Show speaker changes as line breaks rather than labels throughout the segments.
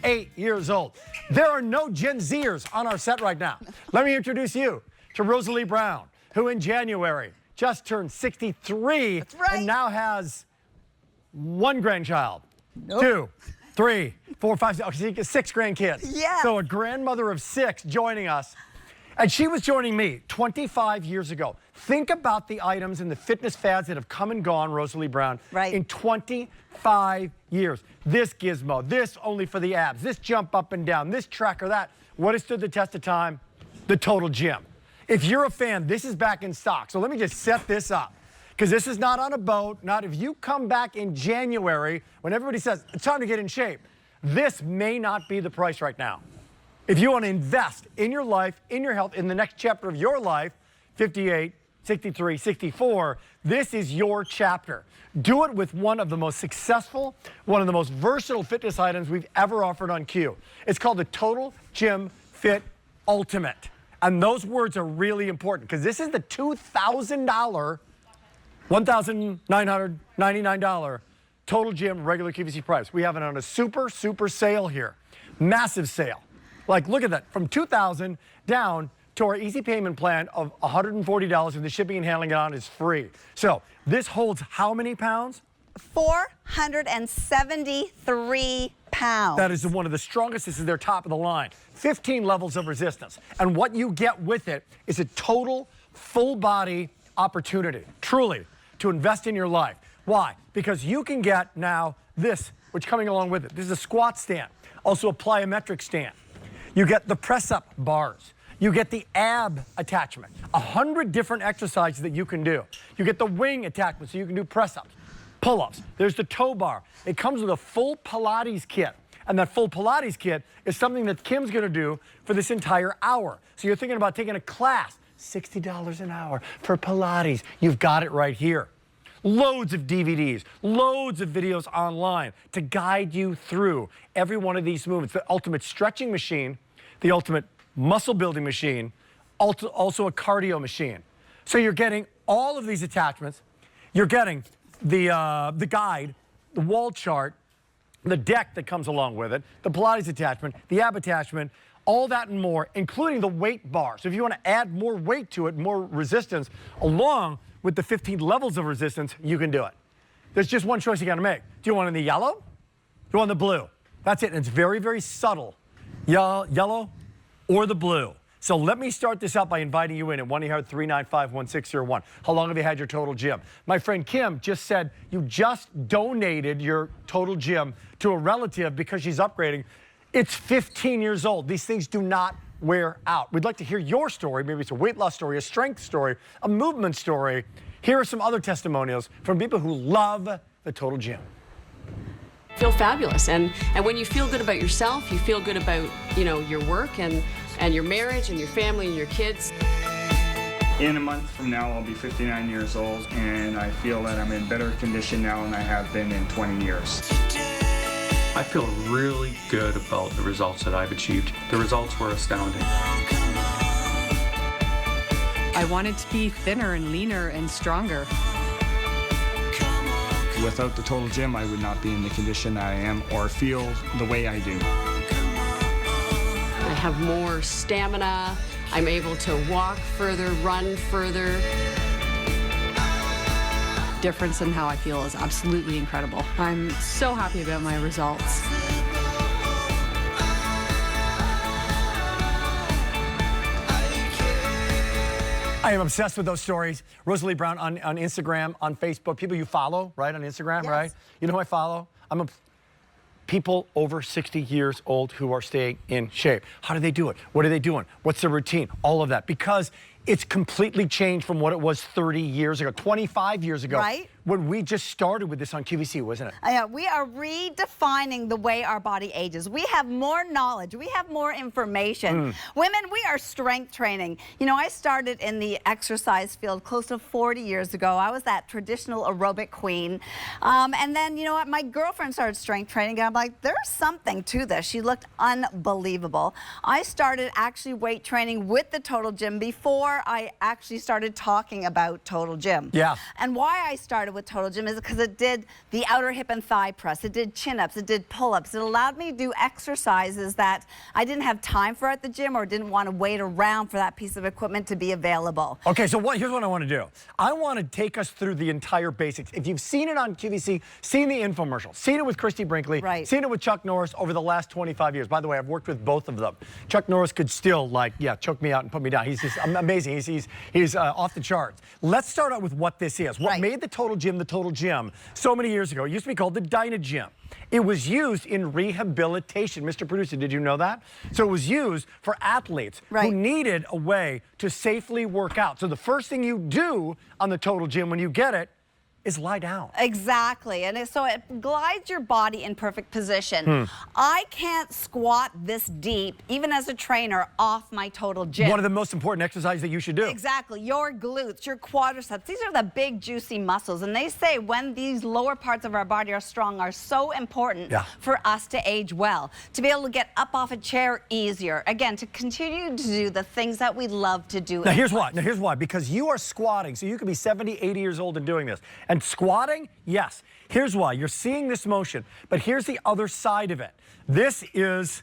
58 years old. There are no Gen Zers on our set right now. Let me introduce you to Rosalie Brown, who in January just turned 63 and now has one grandchild.
Nope.
2, 3, 4, 5, 6 grandkids.
Yeah.
So a grandmother of 6 joining us. And she was joining me 25 years ago. Think about the items and the fitness fads that have come and gone, Rosalie Brown, in 25 years. This gizmo, this only for the abs, this jump up and down, this track or that. What has stood the test of time? The Total Gym. If you're a fan, this is back in stock. So let me just set this up, because this is not on a boat. Not if you come back in January when everybody says it's time to get in shape. This may not be the price right now. If you want to invest in your life, in your health, in the next chapter of your life, 58, 63, 64, this is your chapter. Do it with one of the most successful, one of the most versatile fitness items we've ever offered on Q. It's called the Total Gym Fit Ultimate. And those words are really important, because this is the $2,000, $1,999 Total Gym regular QVC price. We have it on a super sale here. Massive sale. Like, look at that, from $2,000 down to our easy payment plan of $140, and the shipping and handling on is free. So this holds how many pounds?
473 pounds.
That is one of the strongest. This is their top of the line. 15 levels of resistance. And what you get with it is a total full body opportunity, truly, to invest in your life. Why? Because you can get now this, which coming along with it. This is a squat stand, also a plyometric stand. You get the press-up bars. You get the ab attachment, 100 different exercises that you can do. You get the wing attachment, so you can do press-ups, pull-ups. There's the toe bar. It comes with a full Pilates kit. And that full Pilates kit is something that Kim's gonna do for this entire hour. So you're thinking about taking a class, $60 an hour for Pilates. You've got it right here. Loads of DVDs, loads of videos online to guide you through every one of these movements. The ultimate stretching machine, the ultimate muscle building machine, also a cardio machine. So you're getting all of these attachments. You're getting the guide, the wall chart, the deck that comes along with it, the Pilates attachment, the ab attachment, all that and more, including the weight bar. So if you want to add more weight to it, more resistance, along with the 15 levels of resistance, you can do it. There's just one choice you got to make. Do you want it in the yellow? Do you want the blue? That's it. And it's very subtle. Yellow or the blue. So let me start this out by inviting you in at 1-800-395-1601. How long have you had your Total Gym? My friend Kim just said you just donated your Total Gym to a relative because she's upgrading. It's 15 years old. These things do not wear out. We'd like to hear your story. Maybe it's a weight loss story, a strength story, a movement story. Here are some other testimonials from people who love the Total Gym.
Feel fabulous, and when you feel good about yourself, you feel good about, you know, your work and your marriage and your family and your kids.
In a month from now, I'll be 59 years old, and I feel that I'm in better condition now than I have been in 20 years.
I feel really good about the results that I've achieved. The results were astounding.
I wanted to be thinner and leaner and stronger.
Without the Total Gym, I would not be in the condition that I am or feel the way I do.
I have more stamina. I'm able to walk further, run further.
Difference in how I feel is absolutely incredible. I'm so happy about my results.
I am obsessed with those stories. Rosalie Brown on Instagram, on Facebook. People you follow, right, on Instagram, right? You know who I follow? People over 60 years old who are staying in shape. How do they do it? What are they doing? What's their routine? All of that. Because it's completely changed from what it was 30 years ago, 25 years ago.
Right.
When we just started with this on QVC, wasn't it?
Yeah, we are redefining the way our body ages. We have more knowledge. We have more information. Women, we are strength training. You know, I started in the exercise field close to 40 years ago. I was that traditional aerobic queen. And then, you know what, my girlfriend started strength training, and I'm like, there's something to this. She looked unbelievable. I started actually weight training with the Total Gym before before I actually started talking about Total Gym.
Yeah.
And why I started with Total Gym is because it did the outer hip and thigh press, it did chin-ups, it did pull-ups. It allowed me to do exercises that I didn't have time for at the gym or didn't want to wait around for that piece of equipment to be available.
Okay, so here's what I want to do. I want to take us through the entire basics. If you've seen it on QVC, seen the infomercial, seen it with Christy Brinkley, seen it with Chuck Norris over the last 25 years. By the way, I've worked with both of them. Chuck Norris could still, like, choke me out and put me down. He's just amazing. He's off the charts. Let's start out with what this is. What made the Total Gym so many years ago? It used to be called the Dynagym. It was used in rehabilitation. Mr. Producer, did you know that? So it was used for athletes who needed a way to safely work out. So the first thing you do on the Total Gym when you get it is lie down.
Exactly, and so it glides your body in perfect position. I can't squat this deep, even as a trainer, off my Total Gym.
One of the most important exercises that you should do.
Exactly, your glutes, your quadriceps, these are the big juicy muscles, and they say when these lower parts of our body are strong are so important for us to age well, to be able to get up off a chair easier, again, to continue to do the things that we love to do.
Now here's why, because you are squatting, so you could be 70, 80 years old and doing this. And squatting, yes. Here's why. You're seeing this motion, but here's the other side of it. This is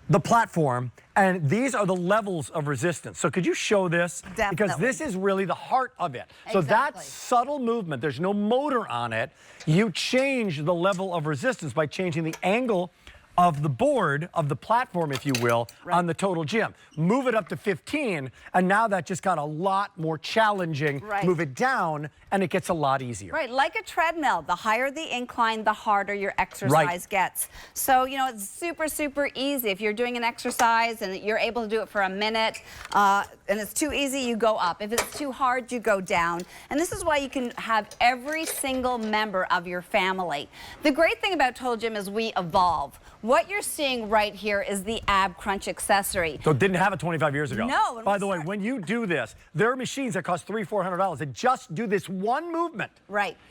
the platform, and these are the levels of resistance. So could you show this?
Definitely.
Because this is really the heart of it. So that subtle movement, there's no motor on it. You change the level of resistance by changing the angle of the board, of the platform, if you will, on the Total Gym. Move it up to 15, and now that just got a lot more challenging. Move it down, and it gets a lot easier.
Like a treadmill, the higher the incline, the harder your exercise gets. So, you know, it's super, super easy. If you're doing an exercise and you're able to do it for a minute, and it's too easy, you go up. If it's too hard, you go down. And this is why you can have every single member of your family. The great thing about Total Gym is we evolve. What you're seeing right here is the ab crunch accessory.
So it didn't have it 25 years ago.
No.
By the way, when you do this, there are machines that cost $300, $400 that just do this one movement.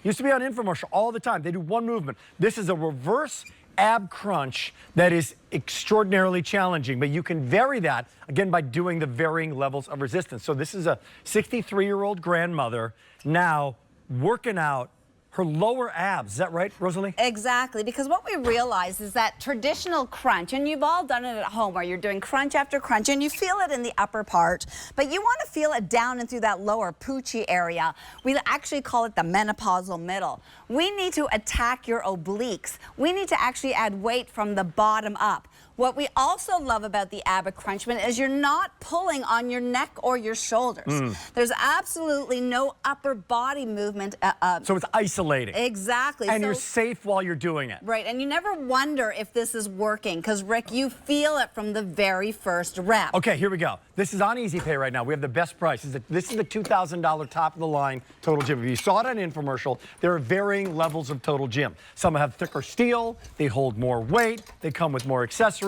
Used to be on infomercial all the time. They do one movement. This is a reverse ab crunch that is extraordinarily challenging, but you can vary that, again, by doing the varying levels of resistance. So this is a 63-year-old grandmother now working out her lower abs. Is that right, Rosalie?
Exactly, because what we realize is that traditional crunch, and you've all done it at home where you're doing crunch after crunch and you feel it in the upper part, but you want to feel it down and through that lower poochie area. We actually call it the menopausal middle. We need to attack your obliques. We need to actually add weight from the bottom up. What we also love about the ab crunchment is you're not pulling on your neck or your shoulders. There's absolutely no upper body movement.
So it's isolating.
Exactly.
And you're safe while you're doing it.
Right, and you never wonder if this is working, because Rick, you feel it from the very first rep.
Okay, here we go. This is on Easy Pay right now. We have the best price. This is the $2,000 top of the line Total Gym. If you saw it on infomercial, there are varying levels of Total Gym. Some have thicker steel, they hold more weight, they come with more accessories.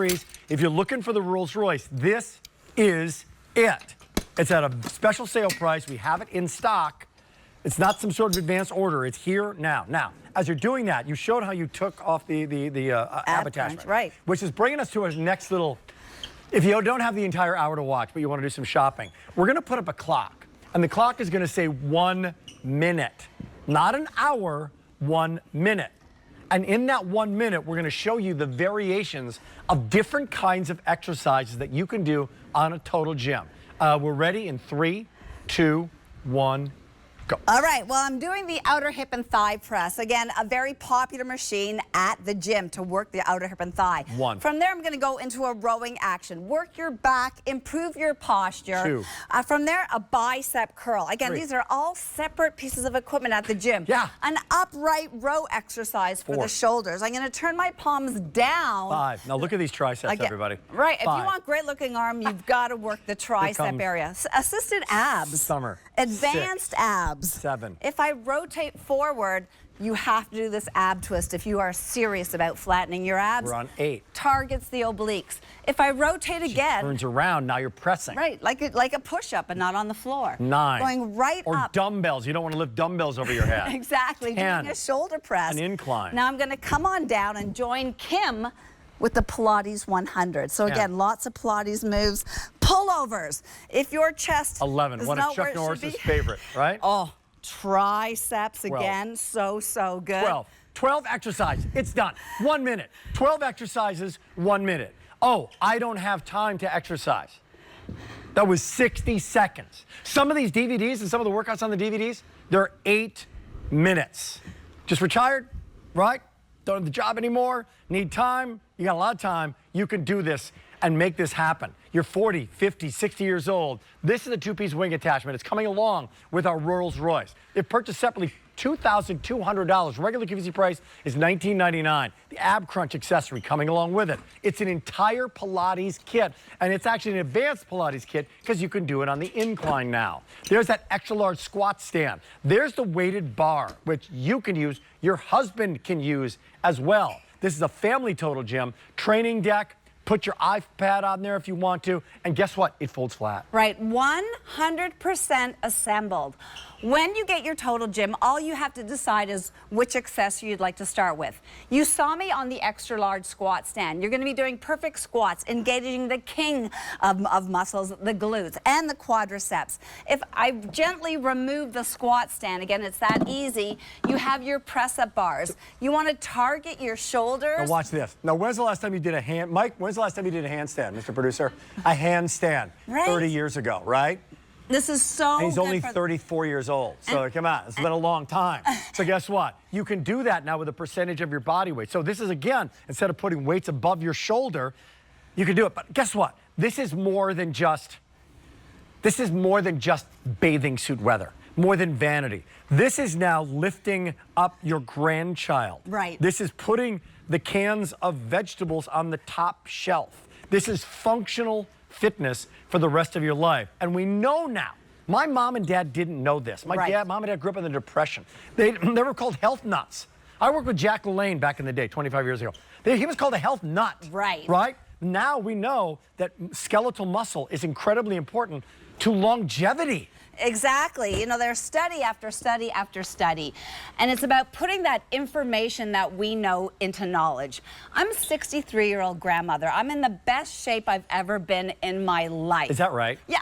If you're looking for the Rolls Royce, this is it. It's at a special sale price. We have it in stock. It's not some sort of advanced order. It's here now. Now, as you're doing that, you showed how you took off the ab attachment. Which is bringing us to our next little, if you don't have the entire hour to watch, but you want to do some shopping, we're going to put up a clock. And the clock is going to say 1 minute. Not an hour, 1 minute. And in that 1 minute, we're going to show you the variations of different kinds of exercises that you can do on a Total Gym. We're ready in 3, 2, 1, go.
All right, well, I'm doing the outer hip and thigh press. Again, a very popular machine at the gym to work the outer hip and thigh.
1.
From there, I'm going to go into a rowing action. Work your back, improve your posture.
2.
From there, a bicep curl. Again,
3.
these are all separate pieces of equipment at the gym. An upright row exercise for
4.
the shoulders. I'm going to turn my palms down.
5. Now look at these triceps, everybody.
Right,
5.
if you want great looking arm, you've got to work the tricep area. Assisted abs.
Summer.
Advanced
6.
abs.
7.
If I rotate forward, you have to do this ab twist if you are serious about flattening your abs.
We're on 8.
Targets the obliques. If I rotate again.
Turns around, now you're pressing.
Right, like a push-up, but not on the floor.
9.
Going right
or
up.
Or dumbbells. You don't want to lift dumbbells over your head.
Exactly.
10.
Doing a shoulder press.
An incline.
Now I'm going to come on down and join Kim with the Pilates 100. So again, lots of Pilates moves. Pullovers. If your chest
11.
is
One
not
of
where
Chuck
it should
Norris's
be.
favorite, right?
Oh, triceps
12.
again. So good.
12. 12 exercises. It's done. 1 minute. 12 exercises, 1 minute. Oh, I don't have time to exercise. That was 60 seconds. Some of these DVDs and some of the workouts on the DVDs, they're 8 minutes. Just retired, right? Don't have the job anymore, need time, you got a lot of time, you can do this and make this happen. You're 40, 50, 60 years old. This is a two-piece wing attachment. It's coming along with our Rolls Royce. If purchased separately, $2,200. Regular QVC price is $19.99. The Ab Crunch accessory coming along with it. It's an entire Pilates kit, and it's actually an advanced Pilates kit because you can do it on the incline now. There's that extra large squat stand. There's the weighted bar, which you can use, your husband can use as well. This is a family total gym, training deck. Put your iPad on there if you want to, and guess what? It folds flat.
Right, 100% assembled. When you get your total gym, all you have to decide is which accessory you'd like to start with. You saw me on the extra large squat stand. You're going to be doing perfect squats, engaging the king of muscles, the glutes and the quadriceps. If I gently remove the squat stand, again, it's that easy, you have your press-up bars. You want to target your shoulders.
Now watch this. Now, when's the last time you did a hand, Mike, when's the last time you did a handstand, Mr. Producer? A handstand.
Right.
30 years ago, right?
This is so
And he's
good
only
for
34 years old. So come on, it's been a long time. So guess what? You can do that now with a percentage of your body weight. So this is, again, instead of putting weights above your shoulder, you can do it. But guess what? This is more than just bathing suit weather, more than vanity. This is now lifting up your grandchild.
Right.
This is putting the cans of vegetables on the top shelf. This is functional fitness for the rest of your life. And we know now, my mom and dad didn't know this. My mom and dad grew up in the Depression. They were called health nuts. I worked with Jack LaLanne back in the day, 25 years ago. He was called a health nut.
Right.
Right? Now we know that skeletal muscle is incredibly important to longevity.
Exactly. You know, there's study after study after study, and it's about putting that information that we know into knowledge. I'm a 63-year-old grandmother. I'm in the best shape I've ever been in my life.
Is that right?
Yeah,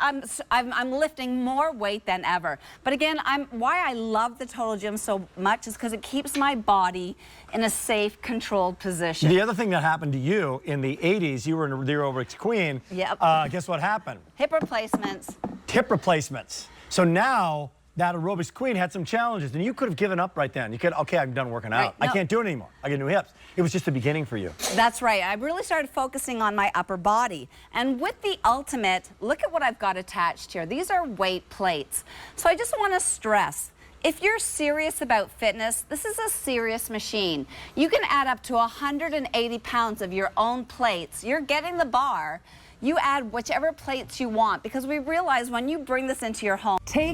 I'm lifting more weight than ever. But again, why I love the Total Gym so much is because it keeps my body in a safe, controlled position.
The other thing that happened to you in the 80s, you were the aerobics queen.
Yep.
Guess what happened?
Hip replacements.
Hip replacements. So now that aerobics queen had some challenges, and you could have given up right then. You could, okay, I'm done working out.
Right, no.
I can't do it anymore. I get new hips. It was just the beginning for you.
That's right. I really started focusing on my upper body. And with the Ultimate, look at what I've got attached here. These are weight plates. So I just want to stress, if you're serious about fitness, this is a serious machine. You can add up to 180 pounds of your own plates. You're getting the bar. You add whichever plates you want, because we realize when you bring this into your home, take